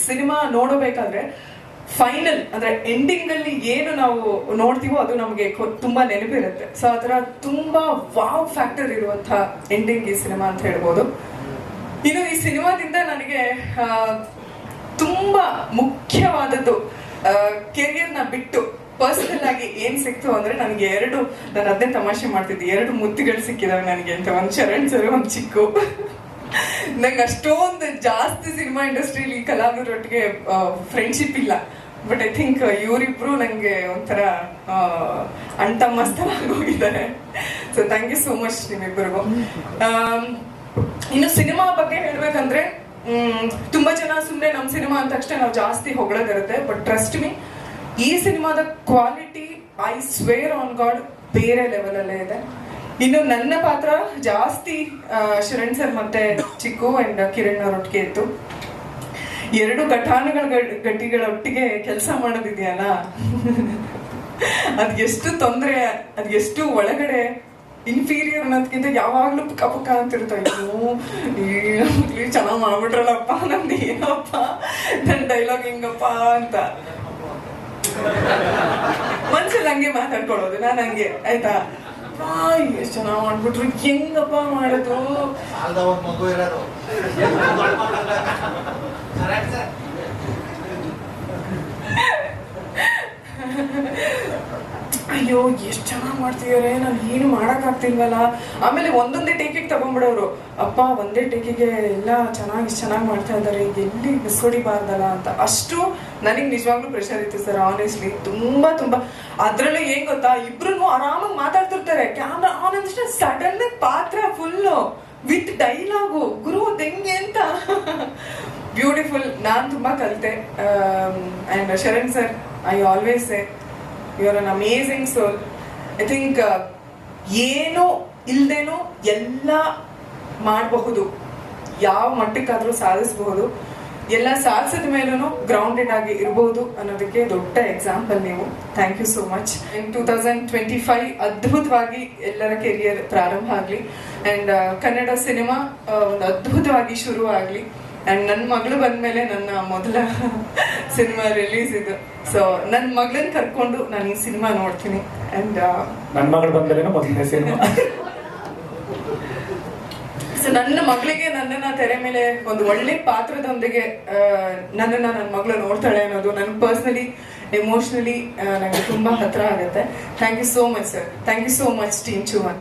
Cinema ನೋಡಬೇಕಾದ್ರೆ final ಅಂದ್ರೆ ending ಅಲ್ಲಿ ಏನು ನಾವು ನೋಡ್ತೀವೋ ಅದು ನಮಗೆ ತುಂಬಾ ನೆನಪಿರುತ್ತೆ. ಸೊ ಅದರ ತುಂಬಾ ವಾವ್ ಫ್ಯಾಕ್ಟರ್ ಇರುವಂತಹ ಎಂಡಿಂಗ್ ಈ ಸಿನಿಮಾ ಅಂತ ಹೇಳ್ಬೋದು. ಇನ್ನು ಈ ಸಿನಿಮಾದಿಂದ ನನಗೆ ತುಂಬಾ ಮುಖ್ಯವಾದದ್ದು ಕೆರಿಯರ್ ನ ಬಿಟ್ಟು ಪರ್ಸನಲ್ ಆಗಿ ಏನ್ ಸಿಕ್ತು ಅಂದ್ರೆ ನನಗೆ ನಾನು ಅದನ್ನೇ ತಮಾಷೆ ಮಾಡ್ತಿದ್ದೆ, 2 ಮುತ್ತುಗಳು ಸಿಕ್ಕಿದಾವೆ ನನಗೆ ಅಂತ. ಒಂದು ಚರಣ್ ಸರ್, ಒಂದು ಚಿಕ್ಕು. ನಂಗೆ ಅಷ್ಟೊಂದು ಜಾಸ್ತಿ ಸಿನಿಮಾ ಇಂಡಸ್ಟ್ರಿಯಲ್ಲಿ ಕಲಾವಿದರೊಟ್ಟಿಗೆ ಫ್ರೆಂಡ್ಶಿಪ್ ಇಲ್ಲ. ಬಟ್ ಐ ಥಿಂಕ್ ಇವರಿಬ್ರು ನಂಗೆ ಒಂಥರ ಅಣ್ತಮ್ಮಸ್ತರ ಆಗೋಗಿದ್ದಾರೆ. So thank you so much ನಿಮ್ಮಿಬ್ಬರಿಗೂ. ಇನ್ನು ಸಿನಿಮಾ ಬಗ್ಗೆ ಹೇಳ್ಬೇಕಂದ್ರೆ ತುಂಬಾ ಜನ ಸುಮ್ಮನೆ ನಮ್ ಸಿನಿಮಾ ಅಂದ ತಕ್ಷಣ ನಾವು ಜಾಸ್ತಿ ಹೊಗಳೋದಿರುತ್ತೆ. ಬಟ್ ಟ್ರಸ್ಟ್ ಮೀ, ಈ ಸಿನಿಮಾದ quality I square on god ಬೇರೆ ಲೆವೆಲ್ ಅಲ್ಲೇ ಇದೆ. ಇನ್ನು ನನ್ನ ಪಾತ್ರ ಜಾಸ್ತಿ ಶರಣ್ ಸರ್ ಮತ್ತೆ ಚಿಕ್ಕು ಅಂಡ್ ಕಿರಣ್ ಅವರೊಟ್ಟಿಗೆ ಇತ್ತು. 2 ಗಟ್ಟಿಗಳೊಟ್ಟಿಗೆ ಕೆಲಸ ಮಾಡೋದಿದೆಯಲ್ಲ, ಅದ್ಗೆಷ್ಟು ತೊಂದರೆ, ಅದ್ಗೆಷ್ಟು ಒಳಗಡೆ ಇನ್ಫೀರಿಯರ್ ಅನ್ನೋದಕ್ಕಿಂತ ಯಾವಾಗ್ಲೂ ಪುಕ್ಕ ಪುಕ್ಕ ಅಂತಿರ್ತಾವೆ. ಚೆನ್ನಾಗ್ ಮಾಡ್ಬಿಟ್ರಲ್ಲಪ್ಪ, ನಮ್ದು ಏನಪ್ಪ ನನ್ ಡೈಲಾಗ್ ಹಿಂಗಪ್ಪ ಅಂತ ಮನ್ಸಲ್ಲಿ ಹಂಗೆ ಮಾತಾಡ್ಕೊಳ್ಳೋದು. ನಾನು ಹಂಗೆ ಆಯ್ತಾ, ಎಷ್ಟು ಚೆನ್ನಾಗ್ ಮಾಡ್ಬಿಟ್ರು, ಹೆಂಗಪ್ಪ ಮಾಡೋದು. ಅಯ್ಯೋ ಎಷ್ಟು ಚೆನ್ನಾಗ್ ಮಾಡ್ತಿದಾರೆ, ನಾನು ಏನು ಮಾಡಕ್ ಆಗ್ತಿಲ್ವಲ್ಲ. ಆಮೇಲೆ ಒಂದೊಂದೇ ಟೇಕಿಗೆ ತಗೊಂಡ್ಬಿಡೋರು, ಅಪ್ಪ ಒಂದೇ ಟೇಕಿಗೆ ಎಲ್ಲ ಚೆನ್ನಾಗಿ ಮಾಡ್ತಾ ಇದ್ದಾರೆ, ಈಗ ಎಲ್ಲಿ ಬಿಸ್ಕೊಡಿಬಾರ್ದಲ್ಲ ಅಂತ. ಅಷ್ಟು ನನಗೆ ನಿಜವಾಗ್ಲೂ ಪ್ರೆಷರ್ ಇತ್ತು ಸರ್, ಆನೆಸ್ಟ್ಲಿ. ತುಂಬಾ ಅದ್ರಲ್ಲೂ ಏನ್ ಗೊತ್ತಾ, ಇಬ್ರು ಆರಾಮಾಗಿ ಮಾತಾಡ್ತಿರ್ತಾರೆ, ಕ್ಯಾಮ್ರಾ ಆನ್ ಅಂದ್ರೆ ಸಡನ್ ಪಾತ್ರ ಫುಲ್ ವಿತ್ ಡೈಲಾಗು. ಗುರು ಹೆಂಗೆ ಅಂತ ಬ್ಯೂಟಿಫುಲ್. ನಾನ್ ತುಂಬಾ ಕಲಿತೆ. And Sharan sir, I always say you are an amazing soul. I think ಏನೋ ಇಲ್ದೇನೋ ಎಲ್ಲ ಮಾಡಬಹುದು, ಯಾವ ಮಟ್ಟಕ್ಕಾದ್ರೂ ಸಾಧಿಸಬಹುದು. ಎಲ್ಲ ಸಾಧಿಸಿದ ಮೇಲೂ ಗ್ರೌಂಡೆಡ್ ಆಗಿ ಇರಬಹುದು ಅನ್ನೋದಕ್ಕೆ ದೊಡ್ಡ ಎಕ್ಸಾಂಪಲ್ ನೀವು. Thank you so much. In 2025 ಅದ್ಭುತವಾಗಿ ಎಲ್ಲರ ಕೆರಿಯರ್ ಪ್ರಾರಂಭ ಆಗ್ಲಿ ಅಂಡ್ ಕನ್ನಡ ಸಿನಿಮಾ ಒಂದು ಅದ್ಭುತವಾಗಿ ಶುರು ಆಗ್ಲಿ. ಅಂಡ್ ನನ್ನ ಮಗಳು ಬಂದ್ಮೇಲೆ ನನ್ನ ಮೊದಲ ಸಿನಿಮಾ ರಿಲೀಸ್ ಇದು. ಸೊ ನನ್ನ ಮಗಳನ್ನ ಕರ್ಕೊಂಡು ನಾನು ಈ ಸಿನಿಮಾ ನೋಡ್ತೀನಿ. ಅಂಡ್ ನನ್ನ ಮಗಳು ಬಂದ್ಮೇಲೆ ಮೊದಲನೇ ಸಿನಿಮಾ. ಸೊ ನನ್ನ ಮಗಳಿಗೆ ನನ್ನನ್ನ ತೆರೆ ಮೇಲೆ ಒಂದು ಒಳ್ಳೆ ಪಾತ್ರದೊಂದಿಗೆ ನನ್ನ ಮಗಳು ನೋಡ್ತಾಳೆ ಅನ್ನೋದು ನನ್ಗೆ ಪರ್ಸನಲಿ ಎಮೋಷನಲಿ ನನಗೆ ತುಂಬಾ ಹತ್ರ ಆಗುತ್ತೆ. Thank you so much sir. Thank you so much team ಚುವನ್.